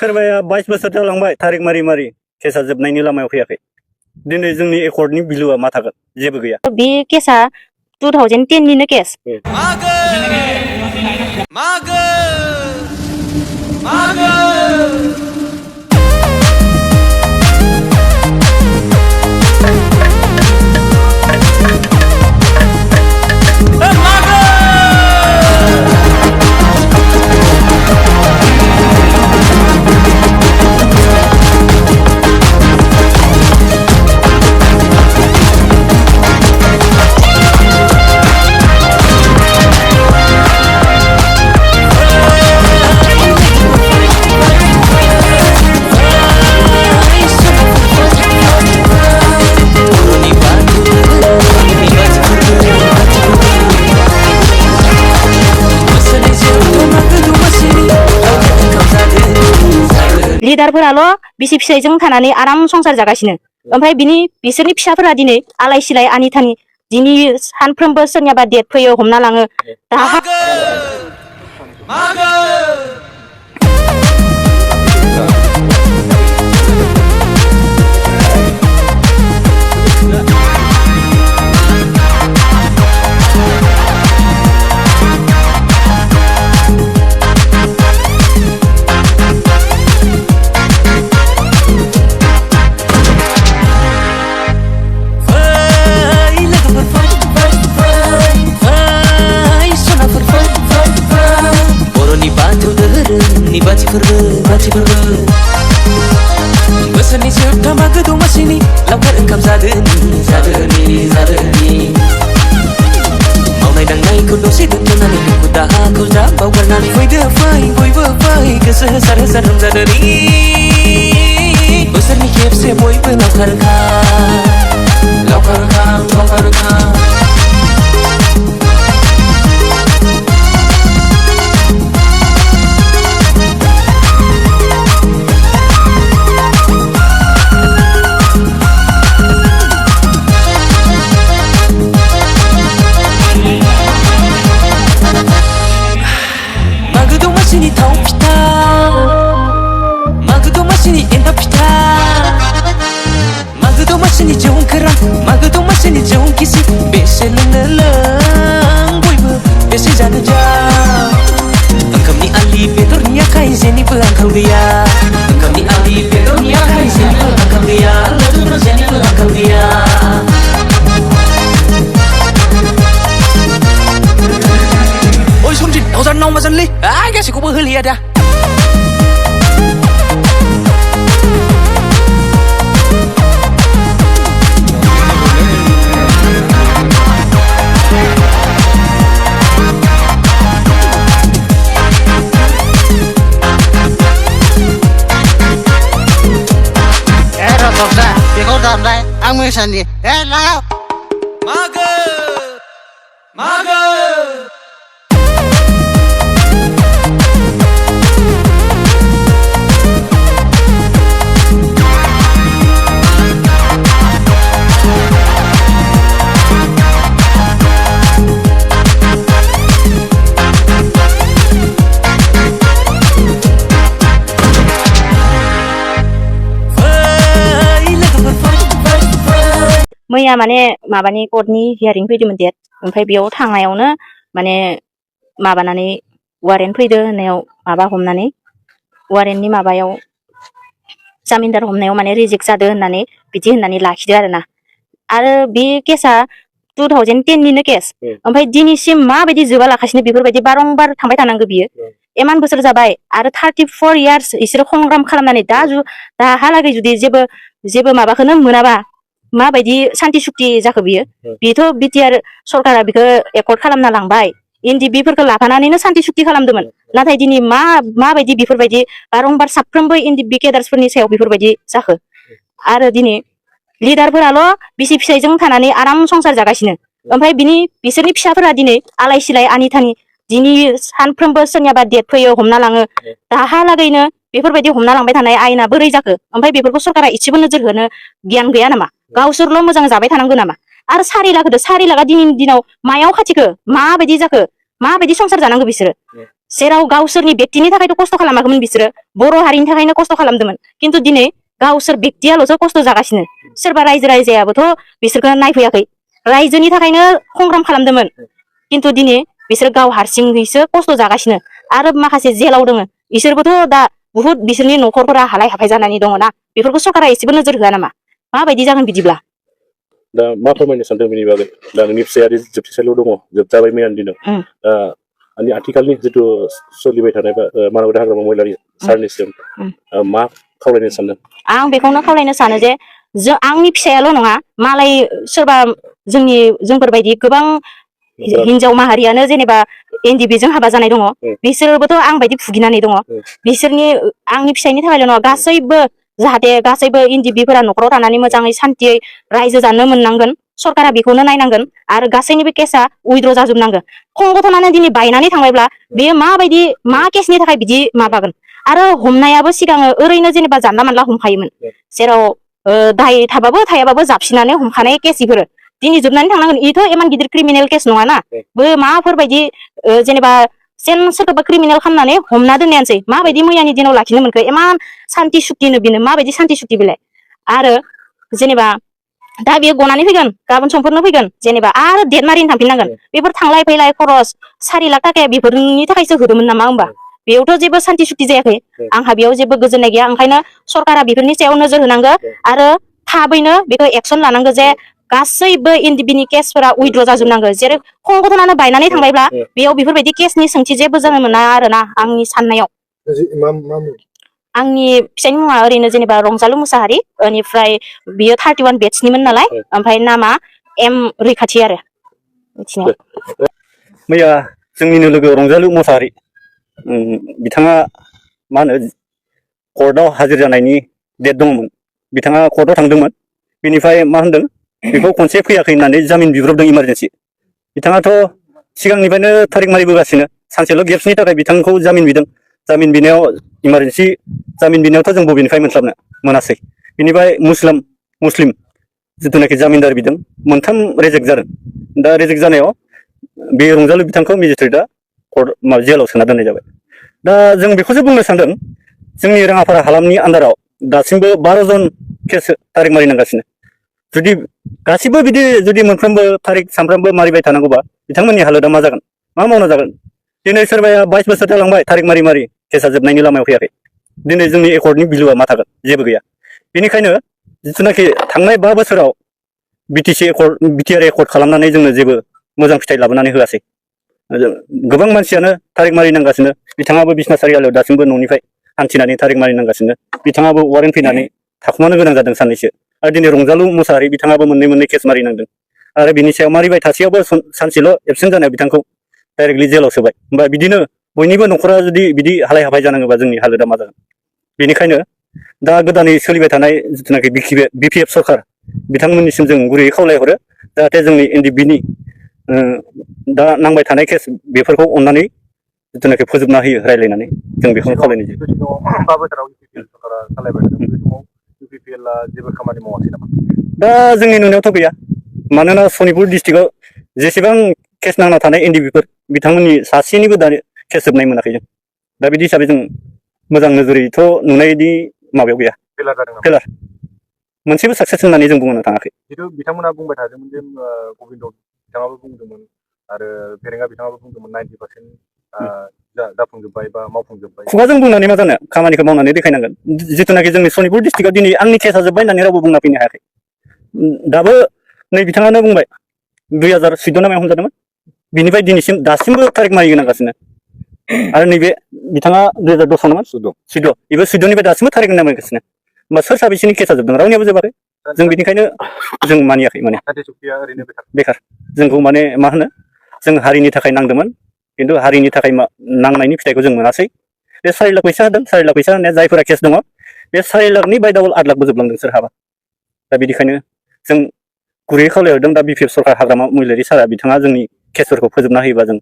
सोरबाया 22 बोसोर जालांबाय थारिख मारि मारि केसा जोबनायनि लामायाव फैयाखै दिनै जोंनि एकर्डनि बिलुआ मा थागोन जेबो गैया बे केसा 2010 निनो केस लिडारफोराल' बिसि फिसायजों थानानै आराम संसार जागासिनो ओमफ्राय बिसोरनि फिसाफोरा दिनै आलाय सिलाय आनि थानि दिनै सानफ्रोमबो सोरनियाबा डेट फैयो हमना लाङो बोसोरनि जोबथा मागो दमासिनि लावखार ओंखाम जादोनि मावनाय दांनायखौ दसे दोनथ'नानै दुखु दाहाखौ जा बावगारनानै फैदो बयबो फै गोसो होसार होसार रंजादोनि बोसोरनि खेबसे बयबो लावखार ओंखाम थाव फिथा मागो दमासिनि एन्थाब फिथा मागो दमासिनि जौ गोरान मागो दमासिनि जौ गिसि बेसे लोंनो लों बयबो बेसे जानो जा ओंखामनि आलि बेदरनि आखाइ जेनिबो आंखाल गैया ओंखामनि आलि बेदरनि आखाइ जेनिबो आंखाल गैया लोगोफोर जेनिबो आंखाल गैया ओइ समजित दावजान नाव माजानलै गासैखौबो होलिया दा बेखौ दामनाय आं मोसानि लाव मागो मैया माने माबानि कर्टनि हियारिं फैदोंमोन डेट ओमफ्राय बेयाव थांनायावनो माने माबानानै वारेन्ट फैदो होननायाव माबा हमनानै वारेन्टनि माबायाव जामिनदार हमनायाव माने रिजेक्ट जादो होननानै बिदि होननानै लाखिदो आरो बे केसा 2010 निनो केस ओमफ्राय दिनैसिम माबायदि जोबा लाखासिनो बेफोरबायदि बारंबार थांबाय थानांगौ बियो इमान बोसोर जाबाय आरो 34 इयार्स इसोरो संग्राम खालामनानै दाहालागै जुदि जेबो माबाखौनो मोनाबा माबायदि सान्ति सुक्ति जाखो बेथ' बिटिआर सरकारा बेखौ एकर्ड खालामना लांबाय NDFB लाफानानैनो सान्ति सुक्ति खालामदोंमोन नाथाय दिनै माबायदि बेफोरबायदि बारंबार साफ्रोमबो NDFB केडार्सफोरनि सायाव बेफोरबायदि जाखो आरो दिनै लिडारफोराल' बिसि फिसायजों थानानै आराम संसार जागासिनो ओमफ्राय बिसोरनि फिसाफोरा दिनै आलाय सिलाय आनि थानि दिनै सानफ्रोमबो सोरनियाबा डेट फैयो हमना लाङो दाहालागैनो बेफोरबायदि हमना लांबाय थानाय आयेना बोरै जाखो ओमफ्राय बेफोरखौ सरकारा इसेबो नोजोर होनो गियान गैया नामा गावसोरल' मोजां जाबाय थानांगौ नामा आरो 4 लाख होदो 4 लाखा दिनैनि दिनाव मायाव खाथिखो माबायदि जाखो माबायदि संसार जानांगौ बिसोरो जेराव गावसोरनि बेक्तिनि थाखायथ' खस्थ' खालामाखैमोन बिसोरो बर' हारिनि थाखायनो खस्थ' खालामदोंमोन खिन्थु दिनै गावसोर बेक्तियाल'सो खस्थ' जागासिनो सोरबा रायजो राजायाबोथ' बिसोरखौ नायफैयाखै रायजोनि थाखायनो संग्राम खालामदोंमोन खिन्थु दिनै बिसोर गाव हारसिङैसो खस्थ' जागासिनो आरो माखासे जेलाव दङ बिसोरबोथ' दा बुहुत बिसोरनि न'खरफोरा हालाय हाफाय जानानै दङ ना बेफोरखौ सरकारा एसेबो नोजोर होआ नामा माबायदि जागोन बिदिब्ला दा मा फोरमायनो सानदों बेनि बागै दा नोंनि फिसायारि जोबथेसालियाव दङ जोबजाबाय मैयानि दिनाव दा आथिखालनि जिथु सोलिबाय थानाय बा मानबता हाग्रामा महिलारि सारनिसिम मा खावलायनो सानदों आं बेखौनो खावलायनो सानो जे आंनि फिसायाल' नङा मालाय सोरबा जोंफोरबायदि गोबां हिनजाव माहारियानो जेनेबा NDFB हाबा जानाय दङ बिसोरबोथ' आं बायदि भुगिनानै दङ बिसोरनि आंनि फिसायनि थाखायल' नङा गासैबो जाहाथे गासैबो NDFBफोरा न'खराव थानानै मोजाङै सान्थियै रायजो जानो मोननांगोन सरकारा बेखौनो नायनांगोन आरो गासैनिबो केसा उइद्र' जाजोबनांगोन संगठनानो दिनै बायनानै थांबायब्ला बेयो माबायदि मा केसनि थाखाय बिदि माबागोन आरो हमनायाबो सिगाङो ओरैनो जेनेबा जानला मानला हमखायोमोन जेराव दाय थाबाबो थायाबाबो जाबसिनानै हमखानाय केस इफोरो दिनै जोबनानै थांनांगोन इथ' इमान गिदिर क्रिमिनेल केस नङाना बो माफोरबायदि जेनेबा जेन सोरखौबा क्रिमिनेल खालामनानै हमना दोननायानोसै माबायदि मैयानि दिनाव लाखिनो मोनखो इमान सान्ति सुक्तिनो बिनो माबायदि सान्ति सुक्ति बेलाय आरो जेनेबा दा बेयो गनानै फैगोन गाबोन समफोरनो फैगोन जेनेबा आरो डेट मारिनो थांफिननांगोन बेफोर थांलाय फैलाय खरस 4 लाख थाखाया बेफोरनि थाखायसो होदोंमोन नामा होमबा बेयावथ' जेबो सान्ति सुक्ति जायाखै आंहा बेयाव जेबो गोजोननाय गैया ओंखायनो सरकारा बेफोरनि सायाव नोजोर होनांगौ आरो थाबैनो बेखौ एक्सन लानांगौ जे गासैबो NDFBनि केसफोरा उइद्र' जाजोबनांगौ जेरै संगठनानो बायनानै थांबायब्ला बेयाव बेफोरबायदि केसनि सोंथि जेबो जानो मोना आरोना आंनि साननायाव आंनि फिसायनि मुङा ओरैनो जेनेबा रंजालु मुसाहारि बेनिफ्राय बियो 31 बेटसनिमोन नालाय ओमफ्राय नामा M रैखाथि आरो मिथिनायाव मैया जोंनिनो लोगो रंजालु मुसाहारि बिथाङा मा होनो कर्टआव हाजिर जानायनि डेट दङमोन बिथाङा कर्टआव थांदोंमोन बेनिफ्राय मा होनदों बेखौ खनसे फैयाखै होननानै जामिन बिब्रबदों इमारजेन्सि बिथाङाथ' सिगांनिफ्रायनो थारिख मारिबोगासिनो सानसेल' गेप्सनि थाखाय बिथांखौ जामिन बिदों जामिन बिनायाव इमारजेन्सि जामिन बिनायावथ' जों बबेनिफ्राय मोनस्लाबनो मोनासै बिनिफ्राय मुस्लिम जिथुनाखि जामिनदार बिदों मोनथाम रेजेक्ट जादों दा रेजेक्ट जानायाव बे रंजालु बिथांखौ मेजिस्ट्रेटआ कर्ट जेलाव सोना दोननाय जाबाय दा जों बेखौसो बुंनो सानदों जोंनि राङापारा हालामनि आन्दाराव दासिमबो 12 जन केस थारिख मारिनांगासिनो जुदि गासिबो बिदि जुदि मोनफ्रोमबो थारिख सानफ्रोमबो मारिबाय थानांगौबा बिथांमोननि हालोदा मा जागोन मा मावना जागोन दिनै सोरबाया 22 बोसोर जालांबाय थारिख मारि केसा जोबनायनि लामायाव फैयाखै दिनै जोंनि एकर्डनि बिलुआ मा थागोन जेबो गैया बेनिखायनो जिथुनाखि थांनाय 5 बोसोराव बिटिआर एकर्ड खालामनानै जोंनो जेबो मोजां फिथाइ लाबोनानै होआसै गोबां मानसियानो थारिख मारिनांगासिनो बिथाङाबो बिसना सारियालियाव दासिमबो न'निफ्राय हान्थिनानै थारिख मारिनांगासिनो बिथाङाबो वारेन्ट फैनानै थाखुमानो गोनां जादों साननैसो आरो दिनै रंजालु मुसाहारि बिथाङाबो मोननै केस मारिनांदों आरो बिनि सायाव मारिबाय थासेयावबो सानसेल' एबसेन्ट जानायाव बिथांखौ डाइरेक्टलि जेलाव सोबाय होमबा बिदिनो बयनिबो न'खरा जुदि बिदि हालाय हाफाय जानाङोबा जोंनि हालोदा मा जागोन बेनिखायनो दा गोदानै सोलिबाय थानाय जिथुनाखि BPF सरकार बिथांमोननिसिम जों गुरैयै खावलायहरो जाहाथे जोंनि NDFBनि दा नांबाय थानाय केस बेफोरखौ अननानै जिथुनाखि फोजोबना होयो रायज्लायनानै जों बेखौनो खावलायनाय जायो 5 बोसोराव UPPL सरकारा सालायबाय थादों बे समाव UPPLआ जेबो खामानि मावासै नामा दा जोंनि नुनायावथ' गैया मानोना सनितपुर डिस्ट्रिक्टआव जेसेबां केस नांना थानाय NDFBफोर बिथांमोननि सासेनिबो दानि केस जोबनाय मोनाखै जों दा बिदि हिसाबै जों मोजां नोजोरैथ' नुनायनि माबायाव गैया फेलार मोनसेबो साक्सेस होननानै जों बुंनो थाङाखै जिथु बिथांमोना बुंबाय थादोंमोन जे गबिन्द बिथाङाबो बुंदोंमोन आरो फेरेंगा बिथाङाबो बुंदोंमोन 90% जाफुंजोब्बाय बा मावफुंजोब्बाय खुगाजों बुंनानै मा जानो खामानिखौ मावनानै देखायनांगोन जिथुनाखि जोंनि सनितपुर डिस्ट्रिक्टआव दिनै आंनि केसा जोब्बाय होननानै रावबो बुंना फैनो हायाखै दाबो नै बिथाङानो बुंबाय 2014 ना मायाव हमजादोंमोन बिनिफ्राय दिनैसिम दासिमबो थारिख मारिनांगासिनो आरो नैबे बिथाङा 2010 नामा 14 बेबो 14निफ्राय दासिमबो थारिख नामागासिनो होमबा सोर साबेसेनि केसा जोबदों रावनियाबो जोबाखै जों बेनिखायनो जों मानियाखै माने बेखार जोंखौ माने मा होनो जों हारिनि थाखाय नांदोंमोन खिन्थु हारिनि थाखाय नांनायनि फिथाइखौ जों मोनासै बे 4 लाख फैसा होदों 4 लाख फैसा होनाया जायफोरा केस दङ बे 4 लाखनि बाय डाबल 8 लाखबो जोबलांदों सोरहाबा दा बिनिखायनो जों गुरैयै खावलायहरदों दा BPF सरकार हाग्रामा महिलारि सारा बिथाङा जोंनि केसफोरखौ फोजोबना होयोबा जों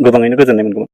गोबाङैनो गोजोननाय मोनगौमोन